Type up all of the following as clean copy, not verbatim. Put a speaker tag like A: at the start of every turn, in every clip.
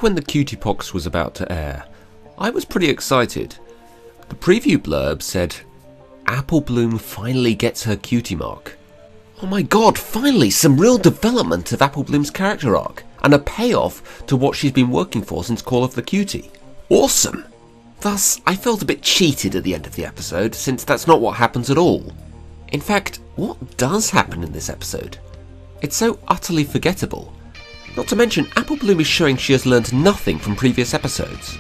A: when the Cutie Pox was about to air, I was pretty excited. The preview blurb said, Apple Bloom finally gets her cutie mark. Oh my god, finally some real development of Apple Bloom's character arc, and a payoff to what she's been working for since Call of the Cutie. Awesome! Thus, I felt a bit cheated at the end of the episode, since that's not what happens at all. In fact, what does happen in this episode? It's so utterly forgettable. Not to mention, Apple Bloom is showing she has learned nothing from previous episodes.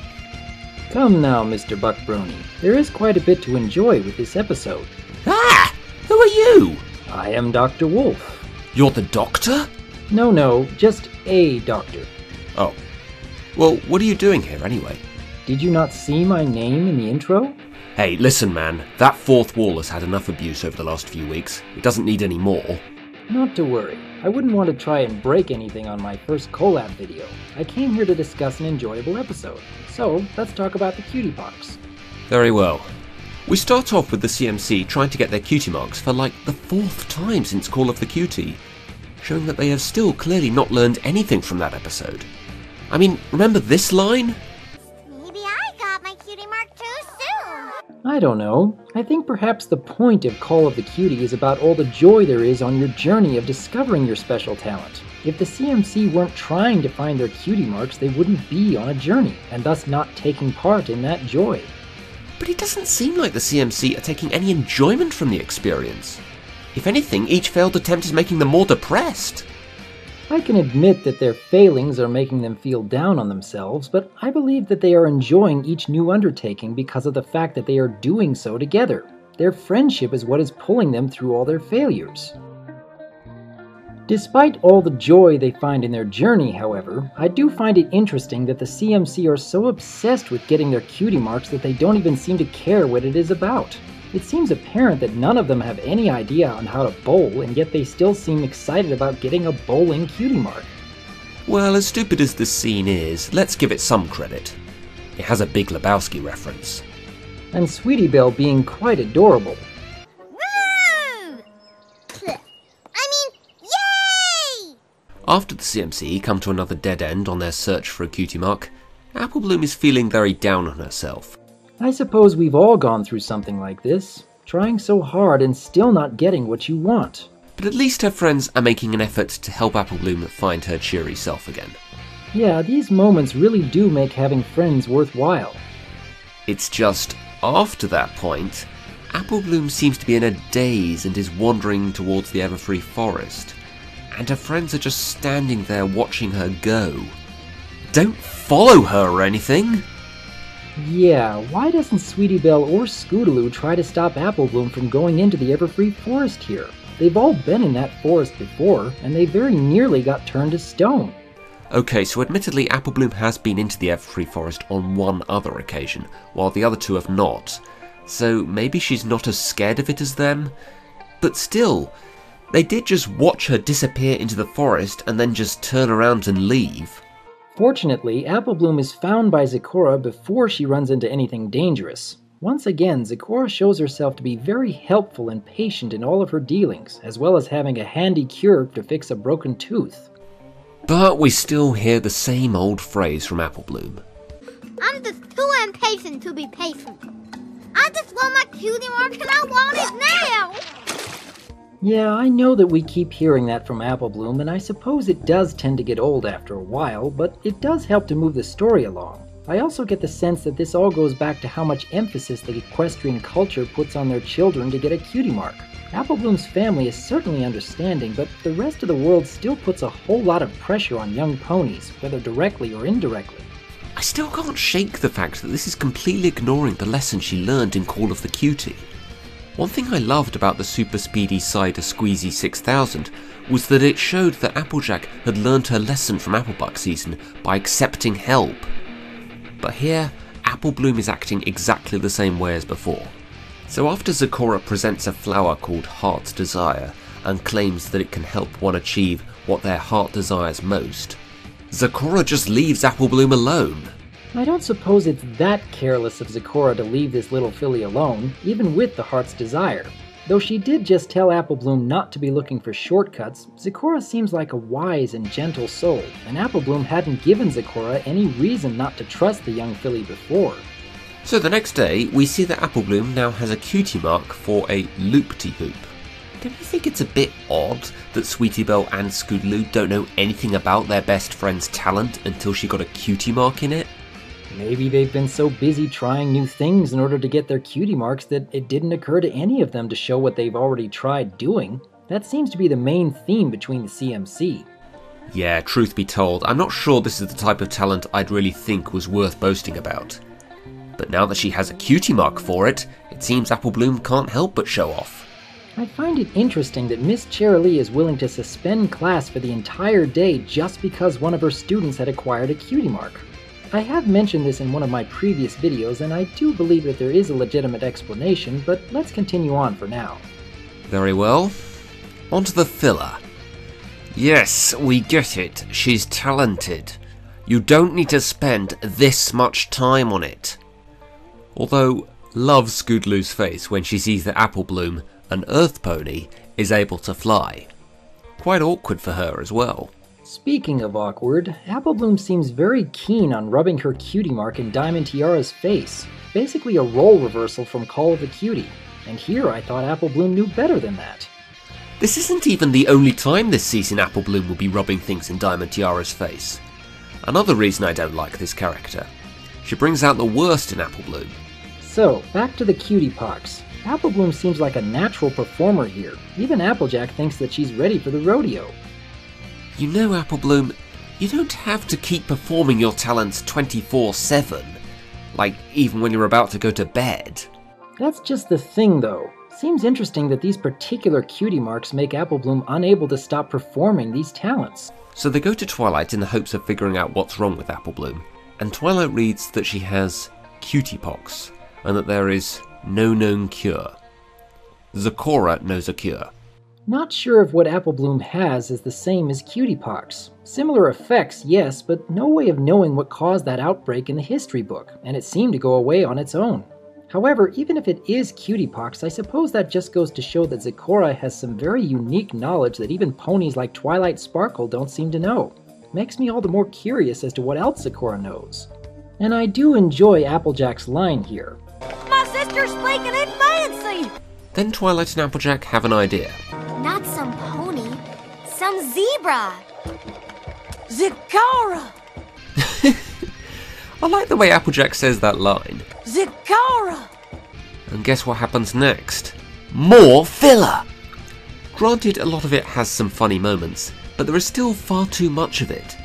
B: Come now, Mr. Buckbrony. There is quite a bit to enjoy with this episode.
A: Ah! Who are you?
B: I am Dr. Wolf.
A: You're the doctor?
B: No, just a doctor.
A: Oh. Well, what are you doing here anyway?
B: Did you not see my name in the intro?
A: Hey, listen man, that fourth wall has had enough abuse over the last few weeks. It doesn't need any more.
B: Not to worry. I wouldn't want to try and break anything on my first collab video. I came here to discuss an enjoyable episode. So, let's talk about the Cutie Pox.
A: Very well. We start off with the CMC trying to get their cutie marks for like the fourth time since Call of the Cutie, showing that they have still clearly not learned anything from that episode. I mean, remember this line?
C: Maybe I got my cutie mark too soon.
B: I don't know. I think perhaps the point of Call of the Cutie is about all the joy there is on your journey of discovering your special talent. If the CMC weren't trying to find their cutie marks, they wouldn't be on a journey, and thus not taking part in that joy.
A: But it doesn't seem like the CMC are taking any enjoyment from the experience. If anything, each failed attempt is making them more depressed.
B: I can admit that their failings are making them feel down on themselves, but I believe that they are enjoying each new undertaking because of the fact that they are doing so together. Their friendship is what is pulling them through all their failures. Despite all the joy they find in their journey, however, I do find it interesting that the CMC are so obsessed with getting their cutie marks that they don't even seem to care what it is about. It seems apparent that none of them have any idea on how to bowl, and yet they still seem excited about getting a bowling cutie mark.
A: Well, as stupid as this scene is, let's give it some credit. It has a Big Lebowski reference.
B: And Sweetie Belle being quite adorable.
A: After the CMC come to another dead end on their search for a cutie mark, Apple Bloom is feeling very down on herself.
B: I suppose we've all gone through something like this, trying so hard and still not getting what you want.
A: But at least her friends are making an effort to help Apple Bloom find her cheery self again.
B: Yeah, these moments really do make having friends worthwhile.
A: It's just, after that point, Apple Bloom seems to be in a daze and is wandering towards the Everfree Forest. And her friends are just standing there watching her go. Don't follow her or anything!
B: Yeah, why doesn't Sweetie Belle or Scootaloo try to stop Apple Bloom from going into the Everfree Forest here? They've all been in that forest before, and they very nearly got turned to stone.
A: Okay, so admittedly Apple Bloom has been into the Everfree Forest on one other occasion, while the other two have not. So maybe she's not as scared of it as them? But still, they did just watch her disappear into the forest and then just turn around and leave.
B: Fortunately, Apple Bloom is found by Zecora before she runs into anything dangerous. Once again, Zecora shows herself to be very helpful and patient in all of her dealings, as well as having a handy cure to fix a broken tooth.
A: But we still hear the same old phrase from Apple Bloom.
C: I'm just too impatient to be patient. I just want my cutie mark and I want it now!
B: Yeah, I know that we keep hearing that from Apple Bloom, and I suppose it does tend to get old after a while, but it does help to move the story along. I also get the sense that this all goes back to how much emphasis the equestrian culture puts on their children to get a cutie mark. Apple Bloom's family is certainly understanding, but the rest of the world still puts a whole lot of pressure on young ponies, whether directly or indirectly.
A: I still can't shake the fact that this is completely ignoring the lesson she learned in Call of the Cutie. One thing I loved about the Super Speedy Cider Squeezy 6000 was that it showed that Applejack had learned her lesson from Applebuck season by accepting help. But here, Apple Bloom is acting exactly the same way as before. So after Zecora presents a flower called Heart's Desire and claims that it can help one achieve what their heart desires most, Zecora just leaves Apple Bloom alone.
B: I don't suppose it's that careless of Zecora to leave this little filly alone, even with the Heart's Desire. Though she did just tell Apple Bloom not to be looking for shortcuts, Zecora seems like a wise and gentle soul, and Apple Bloom hadn't given Zecora any reason not to trust the young filly before.
A: So the next day, we see that Apple Bloom now has a cutie mark for a loop-de-hoop. Don't you think it's a bit odd that Sweetie Belle and Scootaloo don't know anything about their best friend's talent until she got a cutie mark in it?
B: Maybe they've been so busy trying new things in order to get their cutie marks that it didn't occur to any of them to show what they've already tried doing. That seems to be the main theme between the CMC.
A: Yeah, truth be told, I'm not sure this is the type of talent I'd really think was worth boasting about. But now that she has a cutie mark for it, it seems Apple Bloom can't help but show off.
B: I find it interesting that Miss Cherilee is willing to suspend class for the entire day just because one of her students had acquired a cutie mark. I have mentioned this in one of my previous videos, and I do believe that there is a legitimate explanation, but let's continue on for now.
A: Very well. On to the filler. Yes, we get it. She's talented. You don't need to spend this much time on it. Although, love Scootaloo's face when she sees that Apple Bloom, an earth pony, is able to fly. Quite awkward for her as well.
B: Speaking of awkward, Apple Bloom seems very keen on rubbing her cutie mark in Diamond Tiara's face. Basically a role reversal from Call of the Cutie. And here I thought Apple Bloom knew better than that.
A: This isn't even the only time this season Apple Bloom will be rubbing things in Diamond Tiara's face. Another reason I don't like this character. She brings out the worst in Apple Bloom.
B: So, back to the Cutie Pox. Apple Bloom seems like a natural performer here. Even Applejack thinks that she's ready for the rodeo.
A: You know, Apple Bloom, you don't have to keep performing your talents 24/7. Like, even when you're about to go to bed.
B: That's just the thing, though. Seems interesting that these particular cutie marks make Apple Bloom unable to stop performing these talents.
A: So they go to Twilight in the hopes of figuring out what's wrong with Apple Bloom, and Twilight reads that she has Cutie Pox, and that there is no known cure. Zecora knows a cure.
B: Not sure if what Apple Bloom has is the same as Cutie Pox. Similar effects, yes, but no way of knowing what caused that outbreak in the history book, and it seemed to go away on its own. However, even if it is Cutie Pox, I suppose that just goes to show that Zecora has some very unique knowledge that even ponies like Twilight Sparkle don't seem to know. Makes me all the more curious as to what else Zecora knows. And I do enjoy Applejack's line here.
C: My sister's speaking it fancy!
A: Then Twilight and Applejack have an idea.
C: Not some pony, some zebra.
D: Zecora!
A: I like the way Applejack says that line.
D: Zecora!
A: And guess what happens next? More filler! Granted, a lot of it has some funny moments, but there is still far too much of it.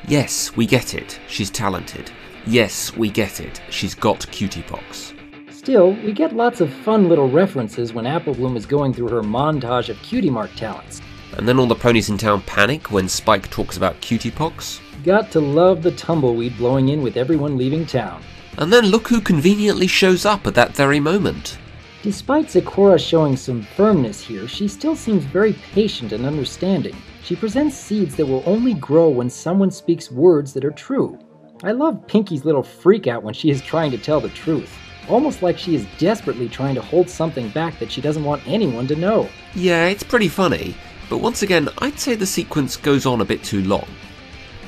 A: Yes, we get it. She's talented. Yes, we get it. She's got Cutie Pox.
B: Still, we get lots of fun little references when Apple Bloom is going through her montage of cutie mark talents.
A: And then all the ponies in town panic when Spike talks about Cutie Pox.
B: Got to love the tumbleweed blowing in with everyone leaving town.
A: And then look who conveniently shows up at that very moment.
B: Despite Zecora showing some firmness here, she still seems very patient and understanding. She presents seeds that will only grow when someone speaks words that are true. I love Pinky's little freak out when she is trying to tell the truth. Almost like she is desperately trying to hold something back that she doesn't want anyone to know.
A: Yeah, it's pretty funny, but once again, I'd say the sequence goes on a bit too long.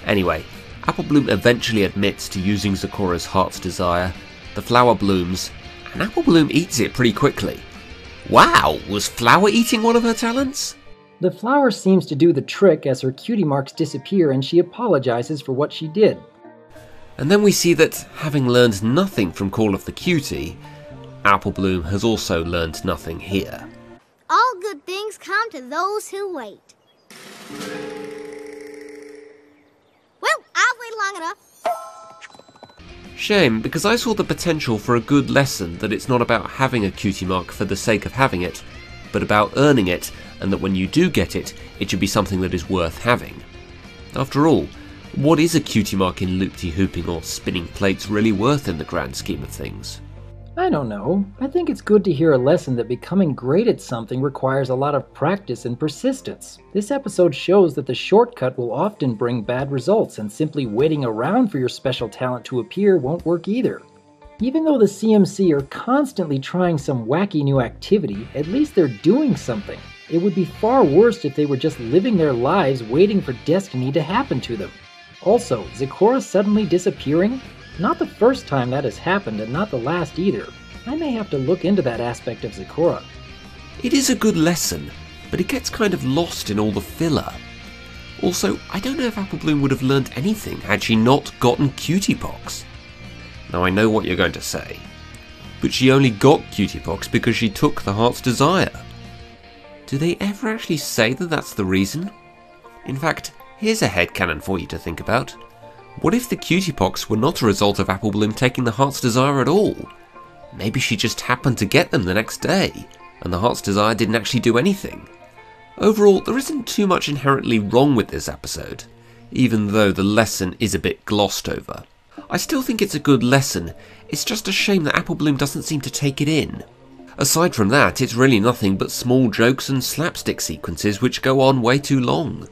A: Anyway, Apple Bloom eventually admits to using Zecora's heart's desire, the flower blooms, and Apple Bloom eats it pretty quickly. Wow, was flower eating one of her talents?
B: The flower seems to do the trick as her cutie marks disappear and she apologizes for what she did.
A: And then we see that, having learned nothing from Call of the Cutie, Apple Bloom has also learned nothing here.
C: All good things come to those who wait. Well, I've waited long enough.
A: Shame, because I saw the potential for a good lesson that it's not about having a cutie mark for the sake of having it, but about earning it, and that when you do get it, it should be something that is worth having. After all, what is a cutie mark in loop-de-hooping or spinning plates really worth in the grand scheme of things?
B: I don't know. I think it's good to hear a lesson that becoming great at something requires a lot of practice and persistence. This episode shows that the shortcut will often bring bad results, and simply waiting around for your special talent to appear won't work either. Even though the CMC are constantly trying some wacky new activity, at least they're doing something. It would be far worse if they were just living their lives waiting for destiny to happen to them. Also, Zecora suddenly disappearing? Not the first time that has happened, and not the last either. I may have to look into that aspect of Zecora.
A: It is a good lesson, but it gets kind of lost in all the filler. Also, I don't know if Apple Bloom would have learned anything had she not gotten Cutie Pox. Now I know what you're going to say, but she only got Cutie Pox because she took the Heart's Desire. Do they ever actually say that that's the reason? In fact, here's a headcanon for you to think about. What if the Cutie Pox were not a result of Apple Bloom taking the Heart's Desire at all? Maybe she just happened to get them the next day, and the Heart's Desire didn't actually do anything. Overall, there isn't too much inherently wrong with this episode, even though the lesson is a bit glossed over. I still think it's a good lesson, it's just a shame that Apple Bloom doesn't seem to take it in. Aside from that, it's really nothing but small jokes and slapstick sequences which go on way too long.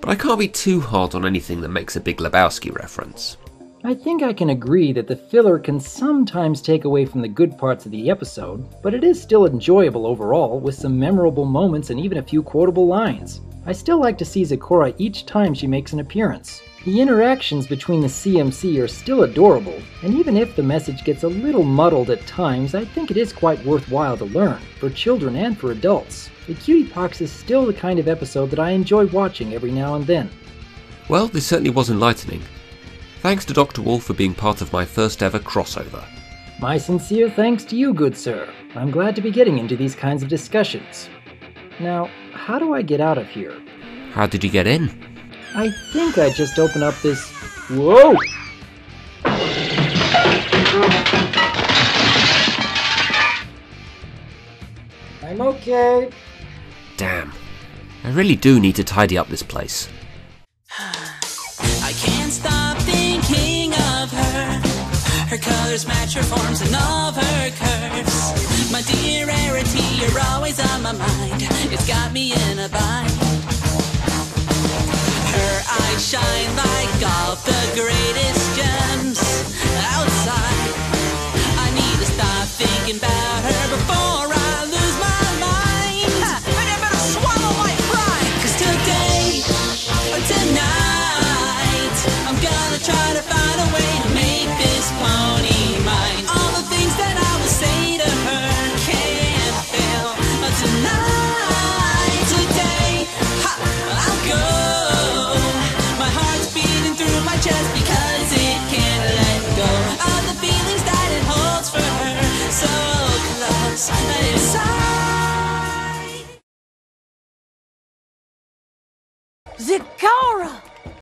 A: But I can't be too hard on anything that makes a Big Lebowski reference.
B: I think I can agree that the filler can sometimes take away from the good parts of the episode, but it is still enjoyable overall, with some memorable moments and even a few quotable lines. I still like to see Zecora each time she makes an appearance. The interactions between the CMC are still adorable, and even if the message gets a little muddled at times, I think it is quite worthwhile to learn, for children and for adults. The Cutie Pox is still the kind of episode that I enjoy watching every now and then.
A: Well, this certainly was enlightening. Thanks to Dr. Wolf for being part of my first ever crossover.
B: My sincere thanks to you, good sir. I'm glad to be getting into these kinds of discussions. Now, how do I get out of here?
A: How did you get in?
B: I think I just open up this... Whoa! I'm okay.
A: Damn. I really do need to tidy up this place.
D: I can't stop thinking of her. Her colors match her forms and all of her curves. My dear rarity, you're always on my mind. It's got me in a bind. Her eyes shine like all the greatest gems outside. I need to stop thinking about her before I lose my mind. And I better swallow my pride. 'Cause today or tonight, I'm gonna try to find a way to make this pony mine. All the things that I will say to her can't fail tonight. Today, I'll go. Just because it can't let go of the feelings that it holds for her, so close inside.
E: Zecora!